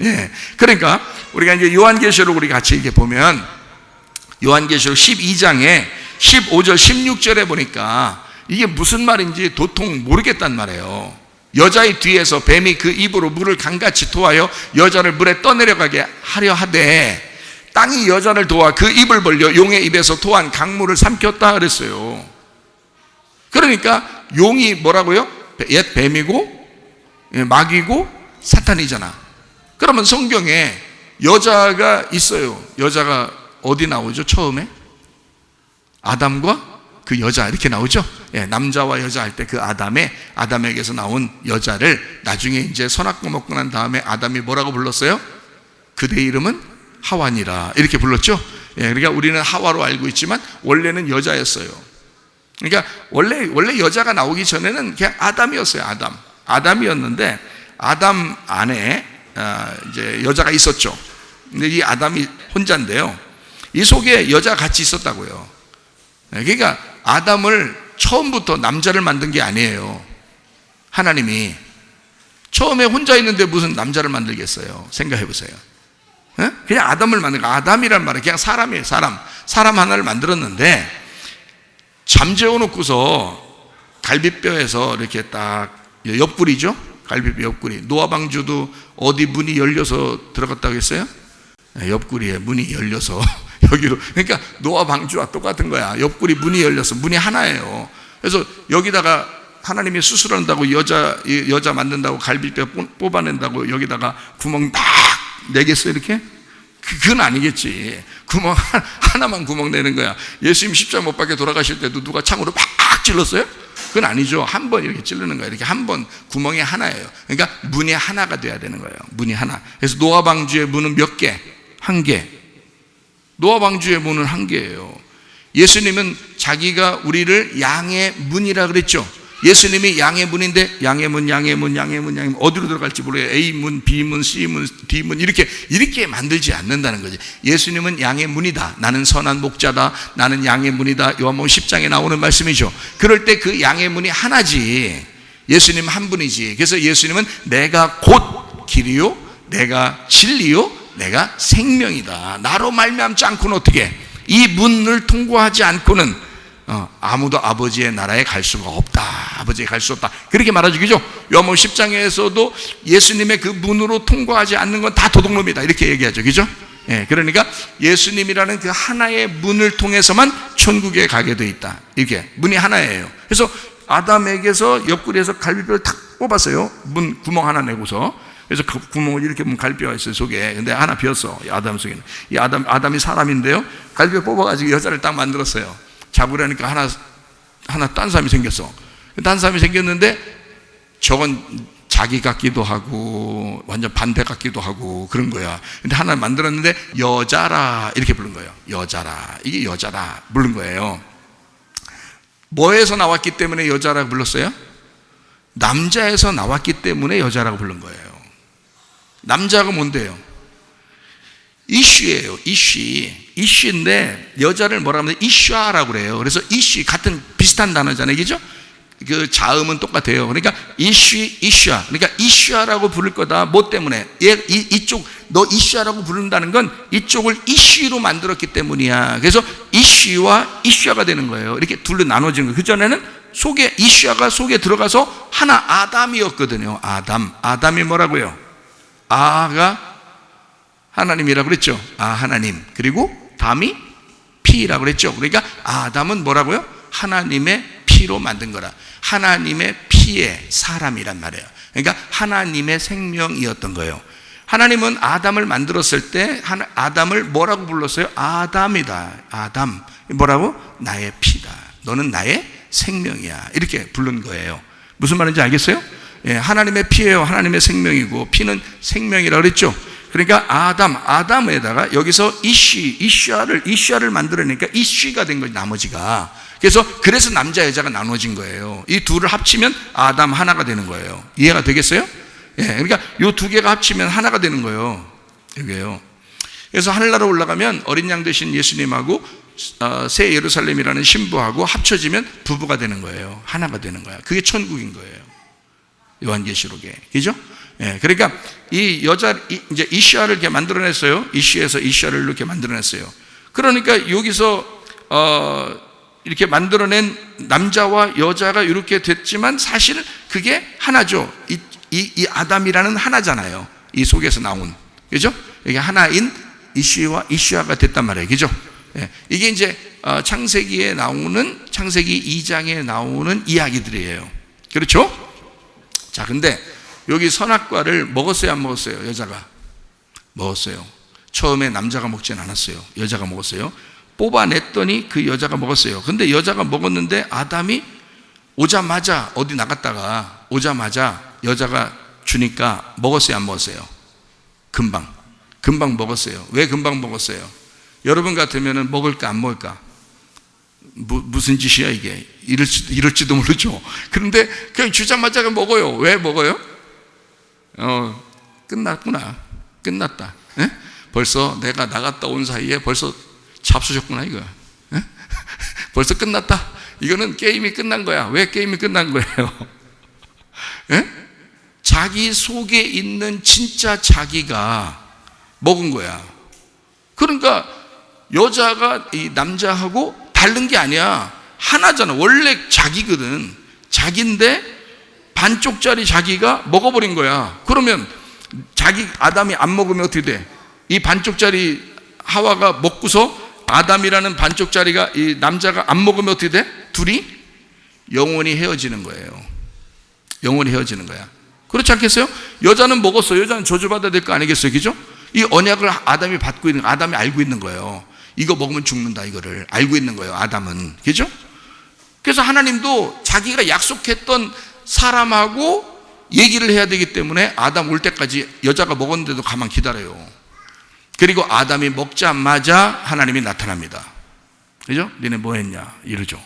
예. 그러니까 우리가 이제 요한계시록 우리 같이 이렇게 보면 요한계시록 12장에 15절 16절에 보니까 이게 무슨 말인지 도통 모르겠단 말이에요. 여자의 뒤에서 뱀이 그 입으로 물을 강같이 토하여 여자를 물에 떠내려가게 하려 하되 땅이 여자를 도와 그 입을 벌려 용의 입에서 토한 강물을 삼켰다 그랬어요. 그러니까 용이 뭐라고요? 옛 뱀이고 마귀고 사탄이잖아. 그러면 성경에 여자가 있어요. 여자가 어디 나오죠? 처음에 아담과 그 여자 이렇게 나오죠. 예, 남자와 여자 할 때 그 아담에게서 나온 여자를 나중에 이제 선악과 먹고 난 다음에 아담이 뭐라고 불렀어요? 그대 이름은 하와니라 이렇게 불렀죠. 예, 그러니까 우리는 하와로 알고 있지만 원래는 여자였어요. 그러니까 원래 여자가 나오기 전에는 그냥 아담이었어요. 아담이었는데 아담 안에 이제 여자가 있었죠. 근데 이 아담이 혼자인데요. 이 속에 여자가 같이 있었다고요. 그러니까 아담을 처음부터 남자를 만든 게 아니에요. 하나님이 처음에 혼자 있는데 무슨 남자를 만들겠어요? 생각해 보세요. 그냥 아담을 만든 거. 아담이란 말은 그냥 사람이에요. 사람 하나를 만들었는데 잠재워 놓고서 갈비뼈에서 이렇게 딱 옆구리죠. 갈비뼈 옆구리. 노아 방주도 어디 문이 열려서 들어갔다고 했어요? 옆구리에 문이 열려서 여기로. 그러니까 노아 방주와 똑같은 거야. 옆구리 문이 열려서 문이 하나예요. 그래서 여기다가 하나님이 수술한다고 여자 만든다고 갈비뼈 뽑아낸다고 여기다가 구멍 딱 내겠어요 이렇게? 그건 아니겠지. 구멍 하나만 구멍 내는 거야. 예수님 십자가 못 박혀 돌아가실 때도 누가 창으로 막 찔렀어요? 그건 아니죠. 한 번 이렇게 찌르는 거예요. 이렇게 한 번 구멍이 하나예요. 그러니까 문이 하나가 돼야 되는 거예요. 문이 하나. 그래서 노아 방주의 문은 몇 개? 한 개. 노아 방주의 문은 한 개예요. 예수님은 자기가 우리를 양의 문이라 그랬죠. 예수님이 양의 문인데 양의 문 어디로 들어갈지 몰라요. A문, B문, C문, D문 이렇게 만들지 않는다는 거지. 예수님은 양의 문이다. 나는 선한 목자다. 나는 양의 문이다. 요한복음 10장에 나오는 말씀이죠. 그럴 때 그 양의 문이 하나지. 예수님 한 분이지. 그래서 예수님은 내가 곧 길이요, 내가 진리요, 내가 생명이다. 나로 말미암지 않고는 어떻게? 이 문을 통과하지 않고는 아무도 아버지의 나라에 갈 수가 없다. 아버지에 갈 수 없다. 그렇게 말하죠. 요한복음 10장에서도 예수님의 그 문으로 통과하지 않는 건 다 도둑놈이다. 이렇게 얘기하죠. 그죠? 예, 그러니까 예수님이라는 그 하나의 문을 통해서만 천국에 가게 돼 있다. 이렇게 문이 하나예요. 그래서 아담에게서 옆구리에서 갈비뼈를 탁 뽑았어요. 문 구멍 하나 내고서. 그래서 그 구멍을 이렇게 보면 갈비뼈가 있어요, 속에. 근데 하나 비었어. 이 아담 속에는. 이 아담이 사람인데요. 갈비뼈 뽑아가지고 여자를 딱 만들었어요. 잡으려니까 하나 딴 사람이 생겼어. 딴 사람이 생겼는데 저건 자기 같기도 하고 완전 반대 같기도 하고 그런 거야. 근데 하나 만들었는데 여자라 이렇게 부른 거예요. 여자라. 이게 여자라 부른 거예요. 뭐에서 나왔기 때문에 여자라고 불렀어요? 남자에서 나왔기 때문에 여자라고 부른 거예요. 남자가 뭔데요? 이슈예요. 이슈인데 여자를 뭐라 하면 이슈아라고 그래요. 그래서 이슈 같은 비슷한 단어잖아요. 그죠? 그 자음은 똑같아요. 그러니까 이슈아. 그러니까 이슈아라고 부를 거다. 뭐 때문에? 이쪽 너 이슈아라고 부른다는 건 이쪽을 이슈로 만들었기 때문이야. 그래서 이슈와 이슈아가 되는 거예요. 이렇게 둘로 나눠지는 거예요. 그 전에는 속에 이슈아가 속에 들어가서 하나 아담이었거든요. 아담이 뭐라고요? 아가 하나님이라고 그랬죠. 하나님. 그리고 담이 피라고 그랬죠. 그러니까 아담은 뭐라고요? 하나님의 피로 만든 거라. 하나님의 피의 사람이란 말이에요. 그러니까 하나님의 생명이었던 거예요. 하나님은 아담을 만들었을 때 아담을 뭐라고 불렀어요? 아담이다. 아담. 뭐라고? 나의 피다. 너는 나의 생명이야. 이렇게 부른 거예요. 무슨 말인지 알겠어요? 예, 하나님의 피예요. 하나님의 생명이고 피는 생명이라고 그랬죠. 그러니까 아담에다가 여기서 이슈아를 만들어내니까 이슈가 된 거지, 나머지가. 그래서 남자 여자가 나눠진 거예요. 이 둘을 합치면 아담 하나가 되는 거예요. 이해가 되겠어요? 예, 그러니까 이 두 개가 합치면 하나가 되는 거예요. 이게요. 그래서 하늘나라 올라가면 어린 양 되신 예수님하고 새 예루살렘이라는 신부하고 합쳐지면 부부가 되는 거예요. 하나가 되는 거야. 그게 천국인 거예요. 요한계시록에. 그죠? 예, 그러니까 이 여자, 이제 이시아를 이렇게 만들어냈어요. 이시에서 이시아를 이렇게 만들어냈어요. 그러니까 여기서 이렇게 만들어낸 남자와 여자가 이렇게 됐지만 사실 그게 하나죠. 이 아담이라는 하나잖아요. 이 속에서 나온, 그죠? 이게 하나인 이시아가 됐단 말이에요, 그죠? 예, 이게 이제 창세기에 나오는, 창세기 2장에 나오는 이야기들이에요. 그렇죠? 자, 근데 여기 선악과를 먹었어요, 안 먹었어요? 여자가 먹었어요. 처음에 남자가 먹진 않았어요. 여자가 먹었어요. 뽑아냈더니 그 여자가 먹었어요. 근데 여자가 먹었는데 아담이 오자마자 어디 나갔다가 오자마자 여자가 주니까 먹었어요, 안 먹었어요? 금방 먹었어요. 왜 금방 먹었어요? 여러분 같으면 먹을까 안 먹을까? 무슨 짓이야 이게? 이럴지도 모르죠. 그런데 그냥 주자마자 먹어요. 왜 먹어요? 끝났구나. 끝났다. 에? 벌써 내가 나갔다 온 사이에 벌써 잡수셨구나 이거. 에? 벌써 끝났다. 이거는 게임이 끝난 거야. 왜 게임이 끝난 거예요? 에? 자기 속에 있는 진짜 자기가 먹은 거야. 그러니까 여자가 이 남자하고 다른 게 아니야. 하나잖아. 원래 자기거든. 자기인데 반쪽짜리 자기가 먹어버린 거야. 그러면 자기 아담이 안 먹으면 어떻게 돼? 이 반쪽짜리 하와가 먹고서 아담이라는 반쪽짜리가 이 남자가 안 먹으면 어떻게 돼? 둘이 영원히 헤어지는 거예요. 영원히 헤어지는 거야. 그렇지 않겠어요? 여자는 먹었어. 여자는 저주받아야 될 거 아니겠어요? 그죠? 이 언약을 아담이 받고 있는, 아담이 알고 있는 거예요. 이거 먹으면 죽는다, 이거를 알고 있는 거예요, 아담은. 그죠? 그래서 하나님도 자기가 약속했던 사람하고 얘기를 해야 되기 때문에 아담 올 때까지 여자가 먹었는데도 가만 기다려요. 그리고 아담이 먹자마자 하나님이 나타납니다. 그죠? 너네 뭐 했냐? 이러죠.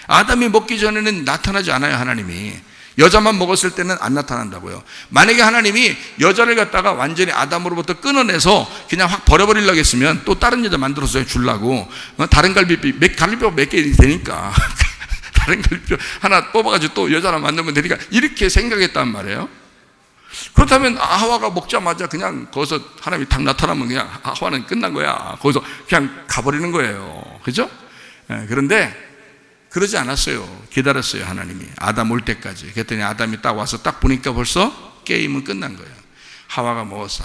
아담이 먹기 전에는 나타나지 않아요, 하나님이. 여자만 먹었을 때는 안 나타난다고요. 만약에 하나님이 여자를 갖다가 완전히 아담으로부터 끊어내서 그냥 확 버려버리려고 했으면 또 다른 여자 만들어서 주려고, 다른 갈비뼈 몇 개 되니까 다른 갈비뼈 하나 뽑아가지고 또 여자 하나 만들면 되니까 이렇게 생각했단 말이에요. 그렇다면 하와가 먹자마자 그냥 거기서 하나님이 딱 나타나면 그냥 하와는 끝난 거야. 거기서 그냥 가버리는 거예요. 그죠? 그런데 그러지 않았어요. 기다렸어요, 하나님이. 아담 올 때까지. 그랬더니 아담이 딱 와서 딱 보니까 벌써 게임은 끝난 거예요. 하와가 먹었어.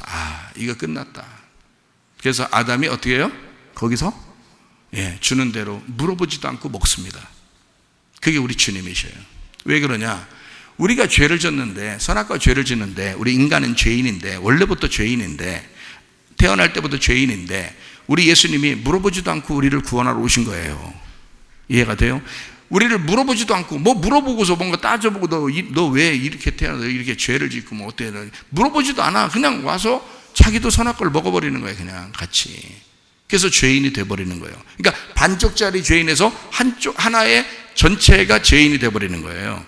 이거 끝났다. 그래서 아담이 어떻게 해요? 거기서 주는 대로 물어보지도 않고 먹습니다. 그게 우리 주님이셔요. 왜 그러냐? 우리가 죄를 졌는데, 선악과 죄를 짓는데, 우리 인간은 죄인인데, 원래부터 죄인인데, 태어날 때부터 죄인인데, 우리 예수님이 물어보지도 않고 우리를 구원하러 오신 거예요. 이해가 돼요? 우리를 물어보지도 않고, 뭐 물어보고서 뭔가 따져보고 너 왜 이렇게 태어나서 이렇게 죄를 짓고 뭐 어때? 물어보지도 않아. 그냥 와서 자기도 선악과를 먹어버리는 거예요. 그냥 같이. 그래서 죄인이 돼버리는 거예요. 그러니까 반쪽짜리 죄인에서 하나의 전체가 죄인이 돼버리는 거예요.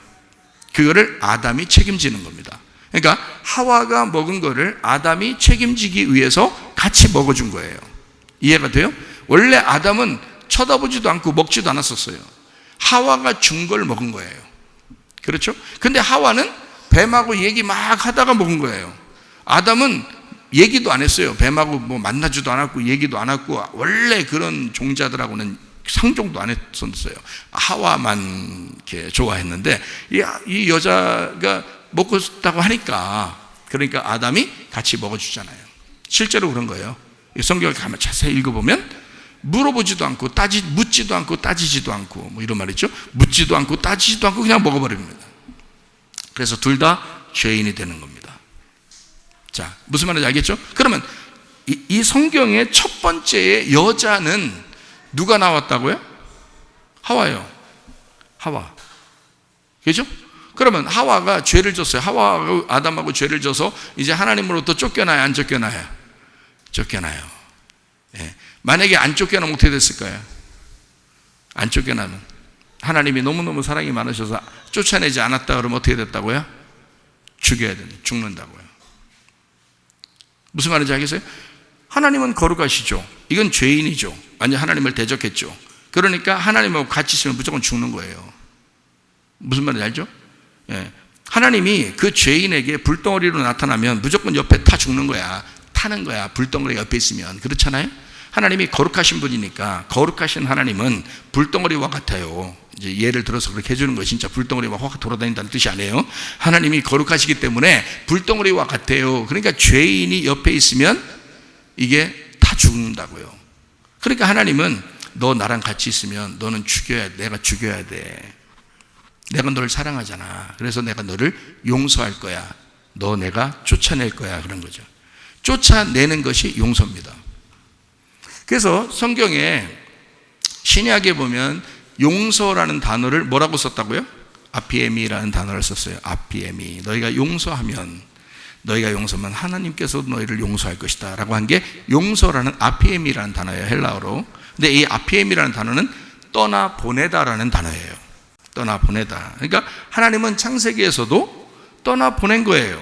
그거를 아담이 책임지는 겁니다. 그러니까 하와가 먹은 거를 아담이 책임지기 위해서 같이 먹어준 거예요. 이해가 돼요? 원래 아담은 쳐다보지도 않고 먹지도 않았었어요. 하와가 준 걸 먹은 거예요. 그렇죠? 근데 하와는 뱀하고 얘기 막 하다가 먹은 거예요. 아담은 얘기도 안 했어요. 뱀하고 뭐 만나지도 않았고 얘기도 안 했고, 원래 그런 종자들하고는 상종도 안 했었어요. 하와만 이렇게 좋아했는데 이 여자가 먹고 싶다고 하니까, 그러니까 아담이 같이 먹어주잖아요. 실제로 그런 거예요. 성경을 가만 자세히 읽어보면 물어보지도 않고 묻지도 않고 따지지도 않고, 뭐 이런 말이죠. 묻지도 않고 따지지도 않고 그냥 먹어버립니다. 그래서 둘 다 죄인이 되는 겁니다. 자, 무슨 말인지 알겠죠? 그러면 이 성경의 첫 번째의 여자는 누가 나왔다고요? 하와요. 하와. 그죠? 그러면 하와가 죄를 졌어요. 하와하고 아담하고 죄를 져서 이제 하나님으로부터 쫓겨나요, 안 쫓겨나요? 쫓겨나요. 만약에 안 쫓겨나면 어떻게 됐을까요? 안 쫓겨나면 하나님이 너무너무 사랑이 많으셔서 쫓아내지 않았다 그러면 어떻게 됐다고요? 죽여야 되는, 죽는다고요. 무슨 말인지 알겠어요? 하나님은 거룩하시죠. 이건 죄인이죠. 완전 하나님을 대적했죠. 그러니까 하나님하고 같이 있으면 무조건 죽는 거예요. 무슨 말인지 알죠? 하나님이 그 죄인에게 불덩어리로 나타나면 무조건 옆에 타 죽는 거야. 타는 거야. 불덩어리 옆에 있으면. 그렇잖아요? 하나님이 거룩하신 분이니까 거룩하신 하나님은 불덩어리와 같아요. 이제 예를 들어서 그렇게 해주는 거 진짜 불덩어리와 확 돌아다닌다는 뜻이 아니에요. 하나님이 거룩하시기 때문에 불덩어리와 같아요. 그러니까 죄인이 옆에 있으면 이게 다 죽는다고요. 그러니까 하나님은 너 나랑 같이 있으면 너는 내가 죽여야 돼. 내가 너를 사랑하잖아. 그래서 내가 너를 용서할 거야. 너 내가 쫓아낼 거야. 그런 거죠. 쫓아내는 것이 용서입니다. 그래서 성경에 신약에 보면 용서라는 단어를 뭐라고 썼다고요? 아피에미라는 단어를 썼어요. 아피에미. 너희가 용서하면 하나님께서 너희를 용서할 것이다 라고 한 게 용서라는 아피에미라는 단어예요. 헬라어로. 근데 이 아피에미라는 단어는 떠나보내다라는 단어예요. 떠나보내다. 그러니까 하나님은 창세기에서도 떠나보낸 거예요.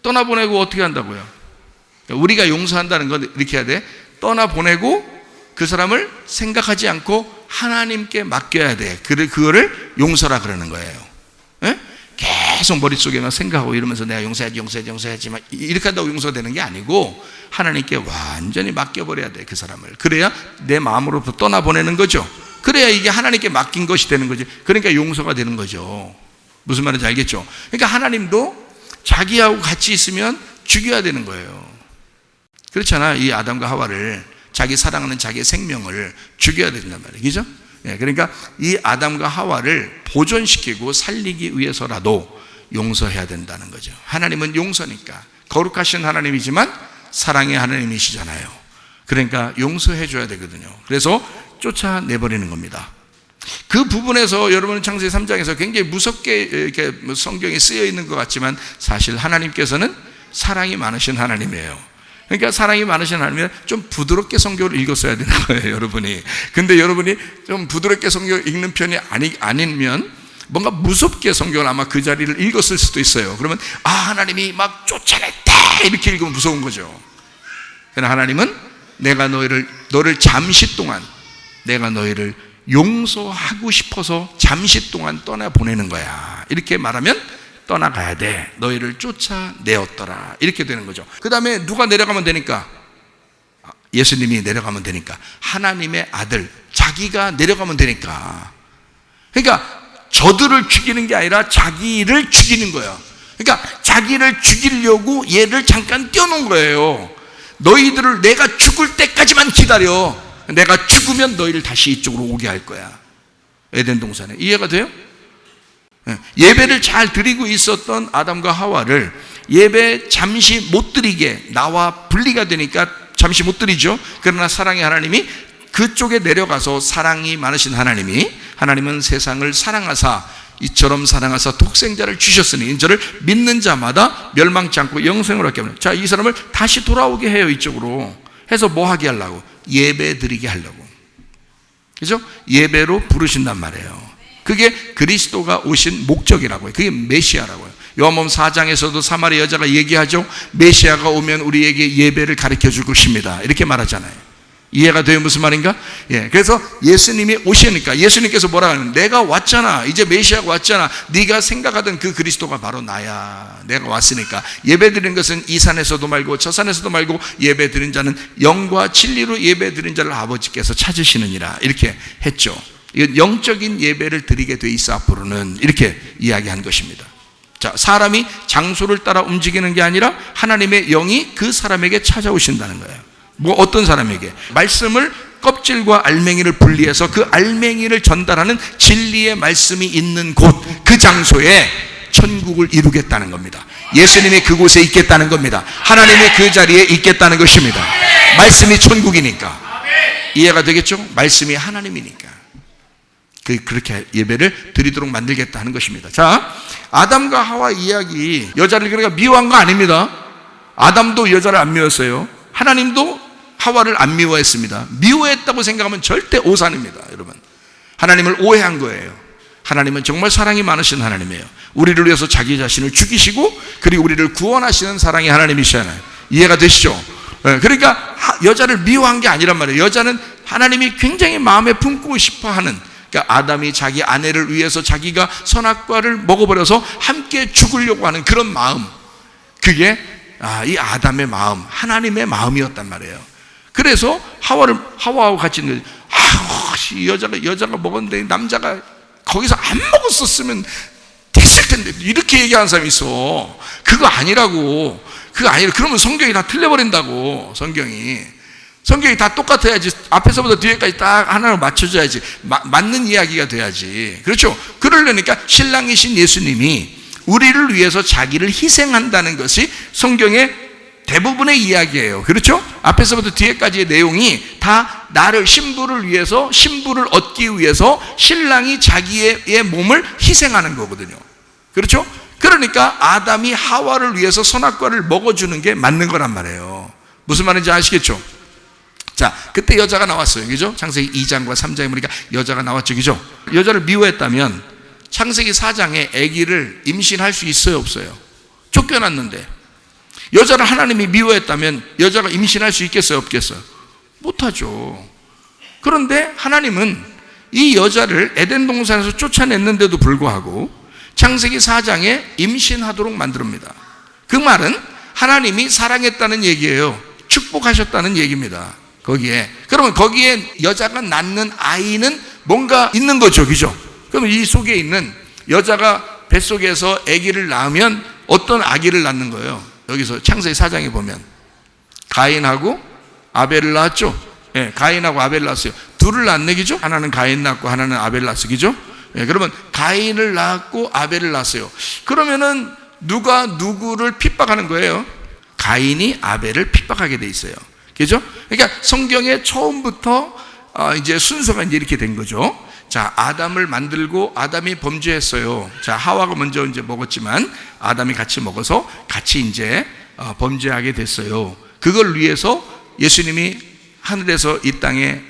떠나보내고 어떻게 한다고요? 우리가 용서한다는 건 이렇게 해야 돼. 떠나보내고 그 사람을 생각하지 않고 하나님께 맡겨야 돼. 그거를 용서라 그러는 거예요. 에? 계속 머릿속에만 생각하고 이러면서 내가 용서해야지 막 이렇게 한다고 용서가 되는 게 아니고 하나님께 완전히 맡겨버려야 돼. 그 사람을. 그래야 내 마음으로부터 떠나보내는 거죠. 그래야 이게 하나님께 맡긴 것이 되는 거지. 그러니까 용서가 되는 거죠. 무슨 말인지 알겠죠? 그러니까 하나님도 자기하고 같이 있으면 죽여야 되는 거예요. 그렇잖아. 이 아담과 하와를 자기 사랑하는 자기의 생명을 죽여야 된단 말이에요. 그죠? 예, 그러니까 이 아담과 하와를 보존시키고 살리기 위해서라도 용서해야 된다는 거죠. 하나님은 용서니까 거룩하신 하나님이지만 사랑의 하나님이시잖아요. 그러니까 용서해 줘야 되거든요. 그래서 쫓아내버리는 겁니다. 그 부분에서 여러분 창세기 3장에서 굉장히 무섭게 이렇게 성경에 쓰여 있는 것 같지만 사실 하나님께서는 사랑이 많으신 하나님이에요. 그러니까 사랑이 많으신 하나님은 좀 부드럽게 성경을 읽었어야 되는 거예요, 여러분이. 근데 여러분이 좀 부드럽게 성경을 읽는 편이 아니면 뭔가 무섭게 성경을 아마 그 자리를 읽었을 수도 있어요. 그러면 하나님이 막 쫓아냈다 이렇게 읽으면 무서운 거죠. 그러나 하나님은 내가 너를 잠시 동안 내가 너희를 용서하고 싶어서 잠시 동안 떠나보내는 거야. 이렇게 말하면 떠나가야 돼. 너희를 쫓아내었더라. 이렇게 되는 거죠. 그 다음에 누가 내려가면 되니까? 예수님이 내려가면 되니까. 하나님의 아들, 자기가 내려가면 되니까. 그러니까 저들을 죽이는 게 아니라 자기를 죽이는 거예요. 그러니까 자기를 죽이려고 얘를 잠깐 띄워놓은 거예요. 너희들을 내가 죽을 때까지만 기다려. 내가 죽으면 너희를 다시 이쪽으로 오게 할 거야. 에덴 동산에. 이해가 돼요? 예배를 잘 드리고 있었던 아담과 하와를 예배 잠시 못 드리게 나와 분리가 되니까 잠시 못 드리죠. 그러나 사랑의 하나님이 그쪽에 내려가서 사랑이 많으신 하나님은 세상을 사랑하사 이처럼 사랑하사 독생자를 주셨으니 이저를 믿는 자마다 멸망치 않고 영생을 얻게 합니다. 자, 이 사람을 다시 돌아오게 해요. 이쪽으로 해서 뭐 하게 하려고? 예배 드리게 하려고. 그죠? 예배로 부르신단 말이에요. 그게 그리스도가 오신 목적이라고요. 그게 메시아라고요. 요한복음 4장에서도 사마리아 여자가 얘기하죠. 메시아가 오면 우리에게 예배를 가르쳐 줄 것입니다. 이렇게 말하잖아요. 이해가 돼요? 무슨 말인가? 예. 그래서 예수님이 오시니까 예수님께서 뭐라 하냐면 내가 왔잖아. 이제 메시아가 왔잖아. 네가 생각하던 그 그리스도가 바로 나야. 내가 왔으니까 예배 드리는 것은 이 산에서도 말고 저 산에서도 말고 예배 드린 자는 영과 진리로 예배 드린 자를 아버지께서 찾으시느니라. 이렇게 했죠. 이건 영적인 예배를 드리게 돼 있어 앞으로는 이렇게 이야기한 것입니다. 자, 사람이 장소를 따라 움직이는 게 아니라 하나님의 영이 그 사람에게 찾아오신다는 거예요. 뭐 어떤 사람에게? 말씀을 껍질과 알맹이를 분리해서 그 알맹이를 전달하는 진리의 말씀이 있는 곳, 그 장소에 천국을 이루겠다는 겁니다. 예수님이 그곳에 있겠다는 겁니다. 하나님이 그 자리에 있겠다는 것입니다. 말씀이 천국이니까. 이해가 되겠죠? 말씀이 하나님이니까. 그렇게 예배를 드리도록 만들겠다 하는 것입니다. 자, 아담과 하와 이야기, 여자를 그러니까 미워한 거 아닙니다. 아담도 여자를 안 미웠어요. 하나님도 하와를 안 미워했습니다. 미워했다고 생각하면 절대 오산입니다, 여러분. 하나님을 오해한 거예요. 하나님은 정말 사랑이 많으신 하나님이에요. 우리를 위해서 자기 자신을 죽이시고 그리고 우리를 구원하시는 사랑의 하나님이시잖아요. 이해가 되시죠? 그러니까 여자를 미워한 게 아니란 말이에요. 여자는 하나님이 굉장히 마음에 품고 싶어하는, 그러니까 아담이 자기 아내를 위해서 자기가 선악과를 먹어버려서 함께 죽으려고 하는 그런 마음, 그게 이 아담의 마음, 하나님의 마음이었단 말이에요. 그래서 하와하고 같이 있는 거예요. 여자가 먹었는데 남자가 거기서 안 먹었었으면 됐을 텐데, 이렇게 얘기하는 사람이 있어. 그거 아니라고. 그러면 성경이 다 틀려버린다고. 성경이 다 똑같아야지. 앞에서부터 뒤에까지 딱 하나로 맞춰줘야지. 맞는 이야기가 돼야지. 그렇죠? 그러려니까 신랑이신 예수님이 우리를 위해서 자기를 희생한다는 것이 성경의 대부분의 이야기예요. 그렇죠? 앞에서부터 뒤에까지의 내용이 다 나를, 신부를 얻기 위해서 신랑이 자기의 몸을 희생하는 거거든요. 그렇죠? 그러니까 아담이 하와를 위해서 선악과를 먹어주는 게 맞는 거란 말이에요. 무슨 말인지 아시겠죠? 자, 그때 여자가 나왔어요. 그죠? 창세기 2장과 3장에 보니까 여자가 나왔죠. 그죠? 여자를 미워했다면 창세기 4장에 아기를 임신할 수 있어요, 없어요? 쫓겨났는데. 여자를 하나님이 미워했다면 여자가 임신할 수 있겠어요, 없겠어요? 못하죠. 그런데 하나님은 이 여자를 에덴 동산에서 쫓아냈는데도 불구하고 창세기 4장에 임신하도록 만듭니다. 그 말은 하나님이 사랑했다는 얘기예요. 축복하셨다는 얘기입니다. 그러면 거기에 여자가 낳는 아이는 뭔가 있는 거죠. 그죠? 그럼 이 속에 있는 여자가 뱃속에서 아기를 낳으면 어떤 아기를 낳는 거예요? 여기서 창세기 4장에 보면 가인하고 아벨을 낳았죠. 예, 가인하고 아벨을 낳았어요. 둘을 낳네, 그죠? 하나는 가인 낳고 하나는 아벨 낳았어, 그죠? 예, 그러면 가인을 낳았고 아벨을 낳았어요. 그러면은 누가 누구를 핍박하는 거예요? 가인이 아벨을 핍박하게 돼 있어요. 그죠? 그러니까 성경의 처음부터 이제 순서가 이제 이렇게 된 거죠. 자, 아담을 만들고 아담이 범죄했어요. 자, 하와가 먼저 이제 먹었지만 아담이 같이 먹어서 같이 이제 범죄하게 됐어요. 그걸 위해서 예수님이 하늘에서 이 땅에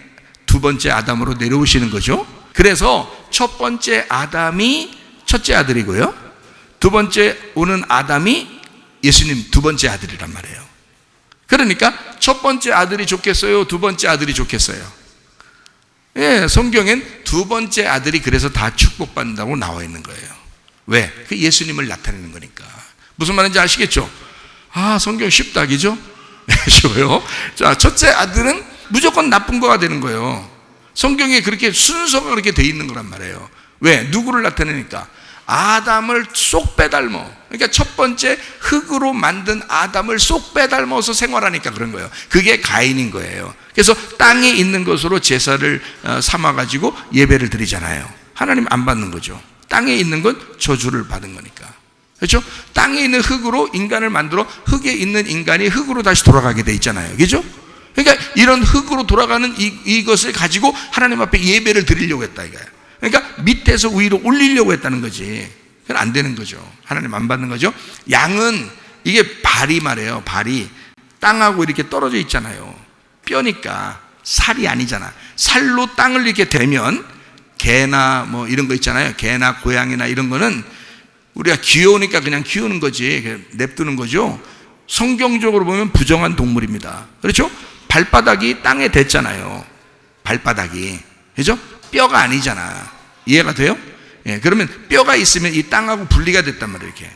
두 번째 아담으로 내려오시는 거죠. 그래서 첫 번째 아담이 첫째 아들이고요, 두 번째 오는 아담이 예수님 두 번째 아들이란 말이에요. 그러니까 첫 번째 아들이 좋겠어요, 두 번째 아들이 좋겠어요? 예, 성경엔 두 번째 아들이 그래서 다 축복받는다고 나와 있는 거예요. 왜? 그 예수님을 나타내는 거니까. 무슨 말인지 아시겠죠? 성경 쉽다, 그죠? 쉬워요. 자, 첫째 아들은 무조건 나쁜 거가 되는 거예요. 성경에 그렇게 순서가 그렇게 돼 있는 거란 말이에요. 왜? 누구를 나타내니까? 아담을 쏙 빼닮어. 그러니까 첫 번째 흙으로 만든 아담을 쏙 빼닮아서 생활하니까 그런 거예요. 그게 가인인 거예요. 그래서 땅에 있는 것으로 제사를 삼아가지고 예배를 드리잖아요. 하나님 안 받는 거죠. 땅에 있는 건 저주를 받은 거니까. 그렇죠? 땅에 있는 흑으로 인간을 만들어 흙에 있는 인간이 흙으로 다시 돌아가게 돼 있잖아요. 그렇죠? 그러니까 이런 흙으로 돌아가는 이것을 가지고 하나님 앞에 예배를 드리려고 했다 이거예요. 그러니까 밑에서 위로 올리려고 했다는 거지. 그건 안 되는 거죠. 하나님 안 받는 거죠. 양은 이게 발이 말이에요. 발이 땅하고 이렇게 떨어져 있잖아요. 뼈니까 살이 아니잖아. 살로 땅을 이렇게 대면 개나 뭐 이런 거 있잖아요. 개나 고양이나 이런 거는 우리가 귀여우니까 그냥 키우는 거지, 냅두는 거죠. 성경적으로 보면 부정한 동물입니다. 그렇죠? 발바닥이 땅에 댔잖아요. 발바닥이. 그죠? 뼈가 아니잖아. 이해가 돼요? 예, 그러면 뼈가 있으면 이 땅하고 분리가 됐단 말이에요. 이렇게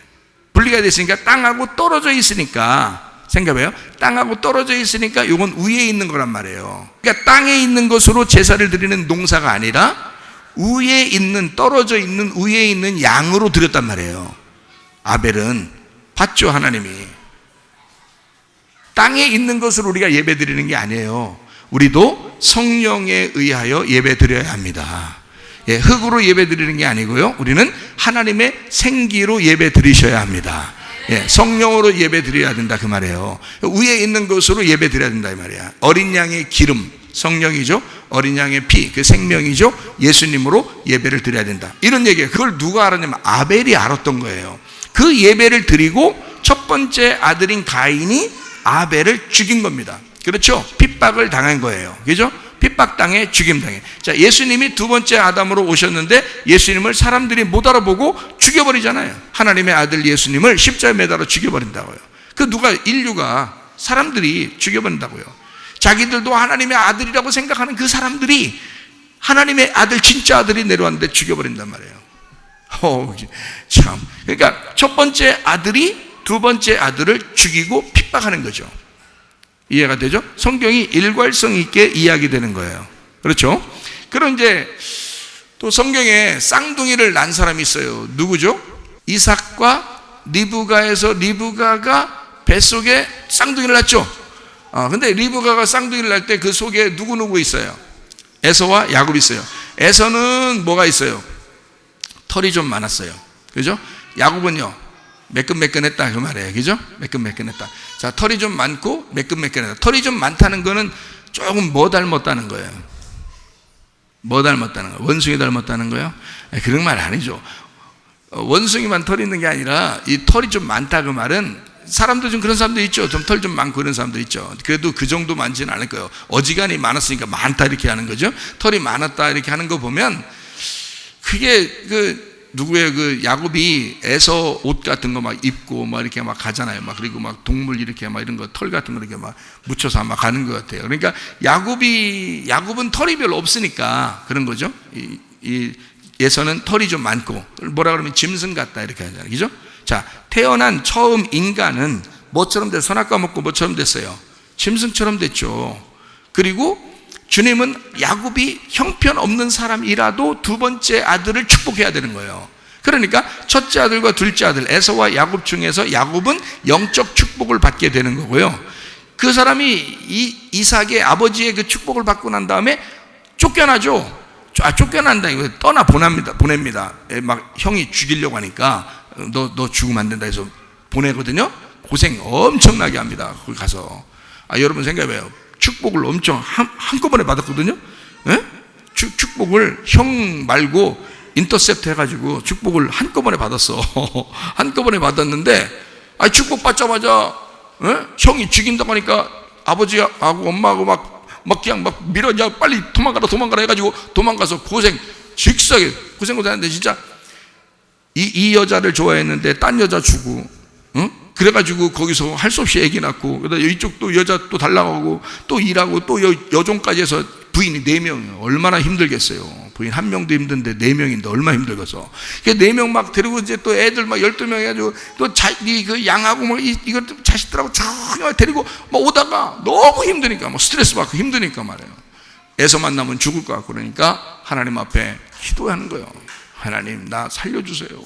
분리가 됐으니까 땅하고 떨어져 있으니까, 생각해봐요. 땅하고 떨어져 있으니까 이건 위에 있는 거란 말이에요. 그러니까 땅에 있는 것으로 제사를 드리는 농사가 아니라 위에 있는, 떨어져 있는 위에 있는 양으로 드렸단 말이에요. 아벨은 봤죠, 하나님이. 땅에 있는 것으로 우리가 예배 드리는 게 아니에요. 우리도 성령에 의하여 예배 드려야 합니다. 예, 흙으로 예배 드리는 게 아니고요, 우리는 하나님의 생기로 예배 드리셔야 합니다. 예, 성령으로 예배 드려야 된다 그 말이에요. 위에 있는 것으로 예배 드려야 된다 이 말이야. 어린 양의 기름, 성령이죠. 어린 양의 피, 그 생명이죠. 예수님으로 예배를 드려야 된다, 이런 얘기예요. 그걸 누가 알았냐면 아벨이 알았던 거예요. 그 예배를 드리고 첫 번째 아들인 가인이 아벨을 죽인 겁니다. 그렇죠? 핍박을 당한 거예요. 그죠? 핍박당해, 죽임당해. 자, 예수님이 두 번째 아담으로 오셨는데 예수님을 사람들이 못 알아보고 죽여버리잖아요. 하나님의 아들 예수님을 십자가에 매달아 죽여버린다고요. 그 인류가 사람들이 죽여버린다고요. 자기들도 하나님의 아들이라고 생각하는 그 사람들이 하나님의 아들, 진짜 아들이 내려왔는데 죽여버린단 말이에요. 참. 그러니까 첫 번째 아들이 두 번째 아들을 죽이고 핍박하는 거죠. 이해가 되죠? 성경이 일괄성 있게 이야기되는 거예요. 그렇죠? 그럼 이제 또 성경에 쌍둥이를 낳은 사람이 있어요. 누구죠? 이삭과 리브가에서 리브가가 뱃속에 쌍둥이를 낳죠. 근데 리브가가 쌍둥이를 낳을 때 그 속에 누구 있어요? 에서와 야곱이 있어요. 에서는 뭐가 있어요? 털이 좀 많았어요. 그죠? 야곱은요, 매끈매끈했다 그 말이에요. 그죠? 매끈매끈했다. 자, 털이 좀 많고 매끈매끈했다. 털이 좀 많다는 거는 조금 뭐 닮았다는 거예요? 뭐 닮았다는 거예요? 원숭이 닮았다는 거예요? 그런 말 아니죠. 원숭이만 털이 있는 게 아니라 이 털이 좀 많다 그 말은, 사람도 좀 그런 사람도 있죠. 좀 털 좀 많고 그런 사람도 있죠. 그래도 그 정도 많지는 않을 거예요. 어지간히 많았으니까 많다 이렇게 하는 거죠. 털이 많았다 이렇게 하는 거 보면, 그게 누구의 야곱이 에서 옷 같은 거 막 입고 막 이렇게 막 가잖아요. 막 그리고 막 동물 이렇게 막 이런 거 털 같은 거 이렇게 막 묻혀서 막 가는 것 같아요. 그러니까 야곱은 털이 별로 없으니까 그런 거죠. 이 에서는 털이 좀 많고, 뭐라 그러면 짐승 같다 이렇게 하잖아요. 그죠? 자, 태어난 처음 인간은 뭐처럼 됐어요? 선악과 먹고 뭐처럼 됐어요? 짐승처럼 됐죠. 그리고 주님은 야곱이 형편없는 사람이라도 두 번째 아들을 축복해야 되는 거예요. 그러니까 첫째 아들과 둘째 아들 에서와 야곱 중에서 야곱은 영적 축복을 받게 되는 거고요. 그 사람이 이삭의 아버지의 그 축복을 받고 난 다음에 쫓겨나죠. 쫓겨난다, 이거 보냅니다. 막 형이 죽이려고 하니까 너 죽으면 안 된다 해서 보내거든요. 고생 엄청나게 합니다. 거기 가서. 여러분 생각해봐요. 축복을 엄청 한꺼번에 받았거든요. 예? 축복을 형 말고 인터셉트 해가지고 축복을 한꺼번에 받았어. 한꺼번에 받았는데, 축복 받자마자 형이 죽인다고 하니까 아버지하고 엄마하고 막 그냥 막 밀어, 야 빨리 도망가라 해가지고 도망가서 직사하게 고생하는데, 진짜 이 여자를 좋아했는데 딴 여자 주고, 그래가지고 거기서 할 수 없이 애기 낳고, 그러다 이쪽 또 여자 또 달라가고 또 일하고 또 여종까지 해서 부인이 4명, 얼마나 힘들겠어요. 부인 1명도 힘든데 4명인데 얼마나 힘들겠어. 4명 막 데리고 이제 또 애들 막 12명 해가지고 또 그 양하고 막 이것 자식들하고 쭉 데리고 막 오다가 너무 힘드니까, 막 스트레스 받고 힘드니까 말이에요. 애서 만나면 죽을 것 같고, 그러니까 하나님 앞에 기도하는 거예요. 하나님, 나 살려주세요.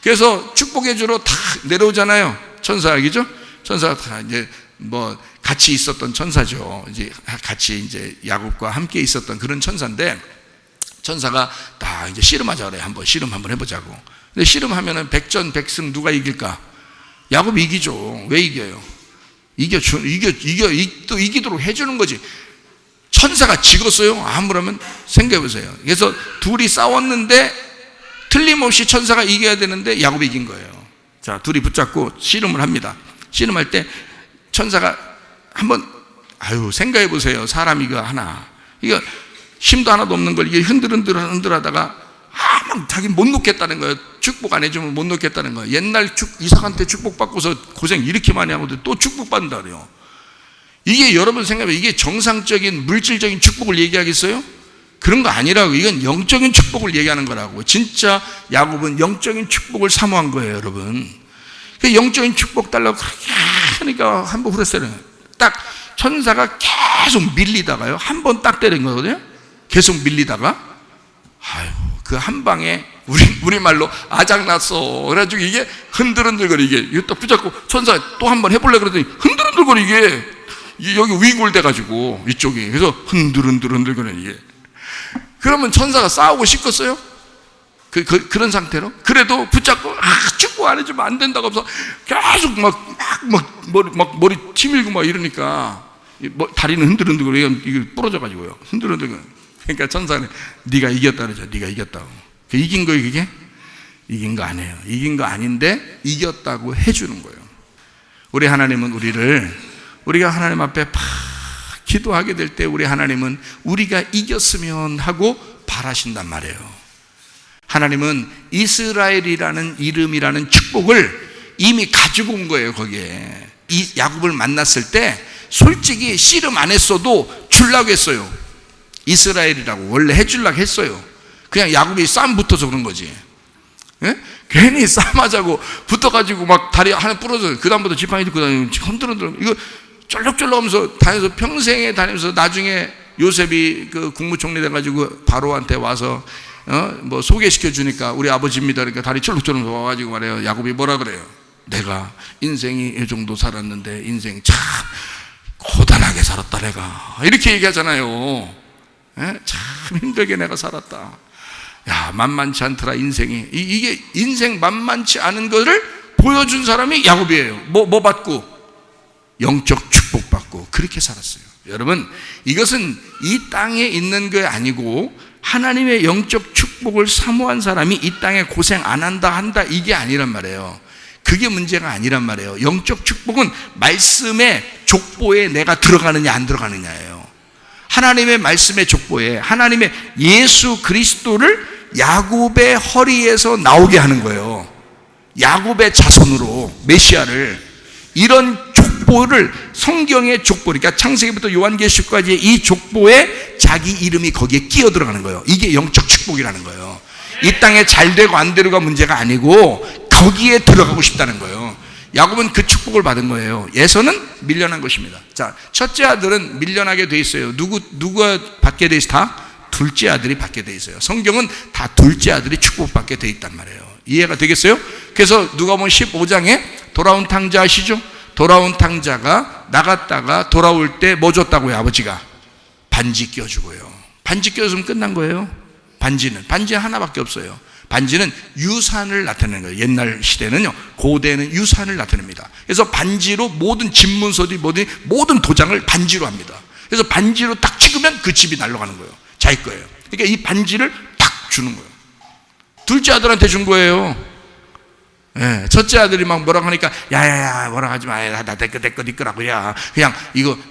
그래서 축복해 주러 다 내려오잖아요. 천사이죠? 천사가 다 이제 뭐 같이 있었던 천사죠. 이제 같이 이제 야곱과 함께 있었던 그런 천사인데, 천사가 다 이제 씨름하자 그래. 씨름 한번 해보자고. 근데 씨름하면은 백전백승 누가 이길까? 야곱이 이기죠. 왜 이겨요? 또 이기도록 해주는 거지. 천사가 지겠어요? 아무러면 생각해보세요. 그래서 둘이 싸웠는데 틀림없이 천사가 이겨야 되는데 야곱이 이긴 거예요. 자, 둘이 붙잡고 씨름을 합니다. 씨름할 때 천사가 한번 생각해보세요. 사람 이거 하나, 이거 힘도 하나도 없는 걸 이게 흔들하다가 막 자기 못 놓겠다는 거예요. 축복 안 해주면 못 놓겠다는 거예요. 옛날 이삭한테 축복받고서 고생 이렇게 많이 하고도 또 축복받는다 그래요. 이게 여러분 생각해보면 이게 정상적인 물질적인 축복을 얘기하겠어요? 그런 거 아니라고. 이건 영적인 축복을 얘기하는 거라고. 진짜 야곱은 영적인 축복을 사모한 거예요, 여러분. 그 영적인 축복 달라고 그렇게 하니까 한번 후렸어요. 딱 천사가 계속 밀리다가요, 한 번 딱 때린 거거든요. 계속 밀리다가 그 한 방에 우리말로 아작났어. 그래가지고 이게 흔들흔들거리게 이게 딱 붙잡고 천사가 또 한 번 해보려고 그러더니 흔들흔들거리게 여기 위골돼가지고 이쪽이, 그래서 흔들흔들거리는 이게. 그러면 천사가 싸우고 싶겠어요? 그런 상태로? 그래도 붙잡고 축복 안 해주면 안 된다고 해서 계속 머리 치밀고 막 이러니까 다리는 흔들흔들고 이게 부러져가지고요. 흔들흔들고. 그러니까 천사는 네가 이겼다 그러죠. 네가 이겼다고. 이긴 거예요, 그게? 이긴 거 아니에요. 이긴 거 아닌데 이겼다고 해주는 거예요. 우리 하나님은 우리가 하나님 앞에 기도하게 될 때 우리 하나님은 우리가 이겼으면 하고 바라신단 말이에요. 하나님은 이스라엘이라는 이름이라는 축복을 이미 가지고 온 거예요. 거기에 이 야곱을 만났을 때 솔직히 씨름 안 했어도 주려고 했어요. 이스라엘이라고 원래 해주려고 했어요. 그냥 야곱이 싸움 붙어서 그런 거지. 예? 괜히 싸움하자고 붙어가지고 막 다리 하나 부러져요. 그 다음부터 지팡이 들고 다니고 흔들흔들 이거 쫄럭쫄럭 하면서 다녀서 평생에 다니면서 나중에 요셉이 그 국무총리 돼가지고 바로한테 와서 뭐 소개시켜 주니까 우리 아버지입니다. 그러니까 다리 철룩철룩 와가지고 말해요. 야곱이 뭐라 그래요? 내가 인생이 이 정도 살았는데 인생 참 고단하게 살았다 내가 이렇게 얘기하잖아요. 예? 참 힘들게 내가 살았다. 야, 만만치 않더라 인생이. 이게 인생 만만치 않은 것을 보여준 사람이 야곱이에요. 뭐 받고? 영적 축복 받고 그렇게 살았어요. 여러분, 이것은 이 땅에 있는 게 아니고 하나님의 영적 축복을 사모한 사람이 이 땅에 고생 안 한다 이게 아니란 말이에요. 그게 문제가 아니란 말이에요. 영적 축복은 말씀의 족보에 내가 들어가느냐 안 들어가느냐예요. 하나님의 말씀의 족보에 하나님의 예수 그리스도를 야곱의 허리에서 나오게 하는 거예요. 야곱의 자손으로 메시아를. 이런 족보를 성경의 족보, 그러니까 창세기부터 요한계시록까지 이 족보에 자기 이름이 거기에 끼어 들어가는 거예요. 이게 영적 축복이라는 거예요. 이 땅에 잘 되고 안 되고가 문제가 아니고 거기에 들어가고 싶다는 거예요. 야곱은 그 축복을 받은 거예요. 에서는 밀려난 것입니다. 자, 첫째 아들은 밀려나게 돼 있어요. 누가 받게 돼 있어? 다 둘째 아들이 받게 돼 있어요. 성경은 다 둘째 아들이 축복받게 돼 있단 말이에요. 이해가 되겠어요? 그래서 누가복음 15장에 돌아온 탕자 아시죠? 돌아온 탕자가 나갔다가 돌아올 때 뭐 줬다고요? 아버지가 반지 껴주고요. 반지 껴주면 끝난 거예요. 반지는 하나밖에 없어요. 반지는 유산을 나타내는 거예요. 옛날 시대는요, 고대는 유산을 나타냅니다. 그래서 반지로 모든 집문서들이 모든 도장을 반지로 합니다. 그래서 반지로 딱 찍으면 그 집이 날아가는 거예요. 자기 거예요. 그러니까 이 반지를 딱 주는 거예요. 둘째 아들한테 준 거예요. 예, 첫째 아들이 막 뭐라고 하니까 야야야 뭐라 하지 마. 나 내 거 네 거라고. 야, 그냥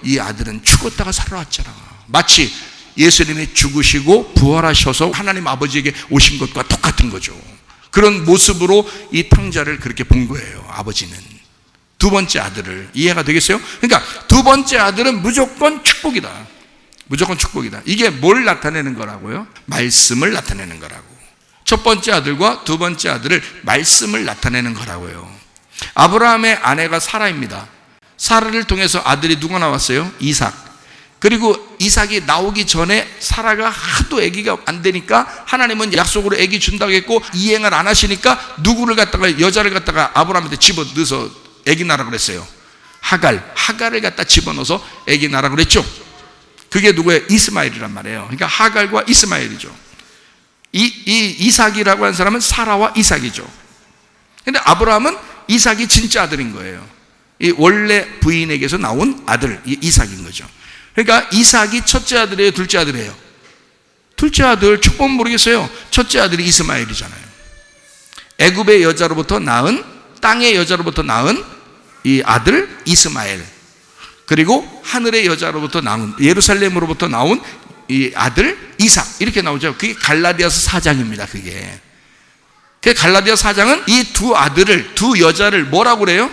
이 아들은 죽었다가 살아왔잖아. 마치 예수님이 죽으시고 부활하셔서 하나님 아버지에게 오신 것과 똑같은 거죠. 그런 모습으로 이 탕자를 그렇게 본 거예요. 아버지는 두 번째 아들을. 이해가 되겠어요? 그러니까 두 번째 아들은 무조건 축복이다. 무조건 축복이다. 이게 뭘 나타내는 거라고요? 말씀을 나타내는 거라고. 첫 번째 아들과 두 번째 아들을 말씀을 나타내는 거라고요. 아브라함의 아내가 사라입니다. 사라를 통해서 아들이 누가 나왔어요? 이삭. 그리고 이삭이 나오기 전에 사라가 하도 아기가 안 되니까 하나님은 약속으로 아기 준다고 했고 이행을 안 하시니까 여자를 갖다가 아브라함한테 집어넣어서 아기 낳으라 그랬어요. 하갈을 갖다 집어넣어서 아기 낳으라 그랬죠. 그게 누구예요? 이스마엘이란 말이에요. 그러니까 하갈과 이스마엘이죠. 이삭이라고 하는 사람은 사라와 이삭이죠. 근데 아브라함은 이삭이 진짜 아들인 거예요. 이 원래 부인에게서 나온 아들, 이삭인 거죠. 그러니까 이삭이 첫째 아들이에요, 둘째 아들이에요? 둘째 아들. 축복 모르겠어요. 첫째 아들이 이스마엘이잖아요. 애굽의 여자로부터 낳은, 땅의 여자로부터 낳은 이 아들 이스마엘, 그리고 하늘의 여자로부터 낳은, 예루살렘으로부터 나온 이 아들 이삭, 이렇게 나오죠. 그게 갈라디아서 4장입니다. 그게 갈라디아서 4장은 이 두 아들을, 두 여자를 뭐라고 그래요?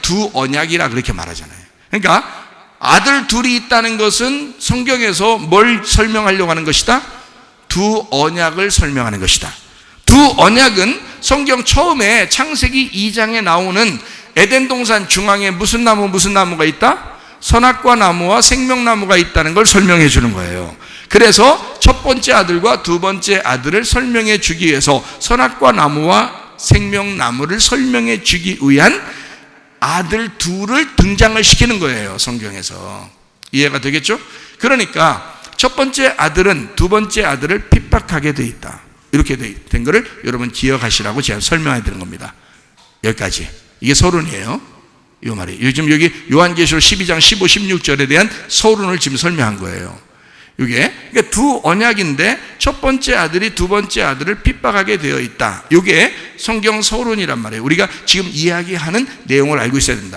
두 언약이라 그렇게 말하잖아요. 그러니까 아들 둘이 있다는 것은 성경에서 뭘 설명하려고 하는 것이다? 두 언약을 설명하는 것이다. 두 언약은 성경 처음에 창세기 2장에 나오는 에덴 동산 중앙에 무슨 나무가 있다? 선악과 나무와 생명나무가 있다는 걸 설명해 주는 거예요. 그래서 첫 번째 아들과 두 번째 아들을 설명해 주기 위해서 선악과 나무와 생명나무를 설명해 주기 위한 아들 둘을 등장을 시키는 거예요. 성경에서. 이해가 되겠죠? 그러니까 첫 번째 아들은 두 번째 아들을 핍박하게 돼 있다. 이렇게 된 거를 여러분 기억하시라고 제가 설명해 드린 겁니다. 여기까지. 이게 서론이에요. 이 말이. 요즘 여기 요한계시록 12장 15, 16절에 대한 서론을 지금 설명한 거예요. 이게 그러니까 두 언약인데 첫 번째 아들이 두 번째 아들을 핍박하게 되어 있다. 이게 성경 서론이란 말이에요. 우리가 지금 이야기하는 내용을 알고 있어야 된다.